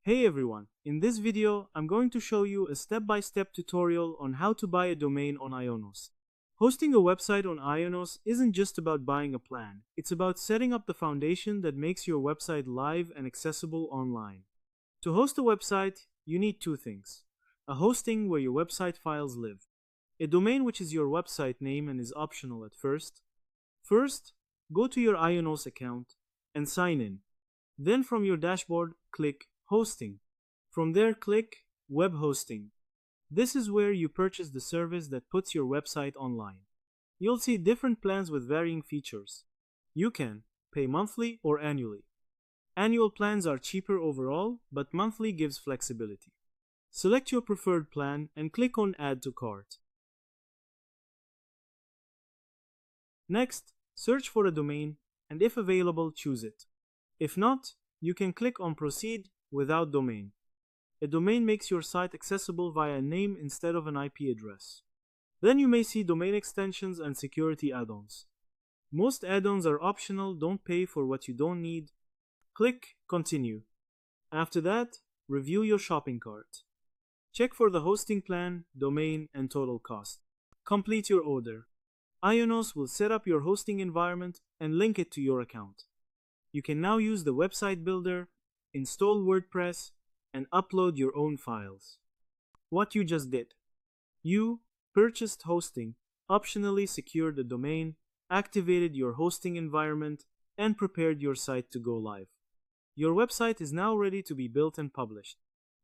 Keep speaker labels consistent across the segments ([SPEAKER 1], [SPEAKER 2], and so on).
[SPEAKER 1] Hey everyone, in this video I'm going to show you a step-by-step tutorial on how to buy a domain on IONOS. Hosting a website on IONOS isn't just about buying a plan, it's about setting up the foundation that makes your website live and accessible online. To host a website, you need two things: a hosting where your website files live, a domain which is your website name and is optional at first. First, go to your IONOS account and sign in. Then from your dashboard, click Hosting. From there, click Web Hosting. This is where you purchase the service that puts your website online. You'll see different plans with varying features. You can pay monthly or annually. Annual plans are cheaper overall, but monthly gives flexibility. Select your preferred plan and click on Add to Cart. Next, search for a domain and if available, choose it. If not, you can click on Proceed without domain. A domain makes your site accessible via a name instead of an IP address. Then you may see domain extensions and security add-ons. Most add-ons are optional, don't pay for what you don't need. Click Continue. After that, review your shopping cart. Check for the hosting plan, domain, and total cost. Complete your order. IONOS will set up your hosting environment and link it to your account. You can now use the website builder, install WordPress, and upload your own files. What you just did: you purchased hosting, optionally secured the domain, activated your hosting environment, and prepared your site to go live. Your website is now ready to be built and published.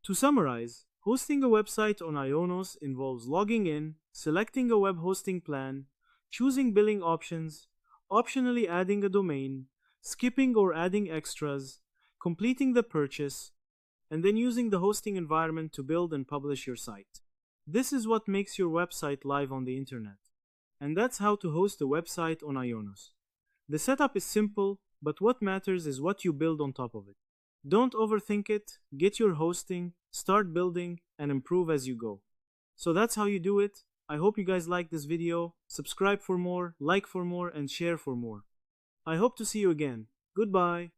[SPEAKER 1] To summarize, hosting a website on IONOS involves logging in, selecting a web hosting plan, choosing billing options, optionally adding a domain, skipping or adding extras, completing the purchase, and then using the hosting environment to build and publish your site. This is what makes your website live on the internet. And that's how to host a website on IONOS. The setup is simple, but what matters is what you build on top of it. Don't overthink it, get your hosting, start building, and improve as you go. So that's how you do it. I hope you guys liked this video. Subscribe for more, like for more, and share for more. I hope to see you again. Goodbye.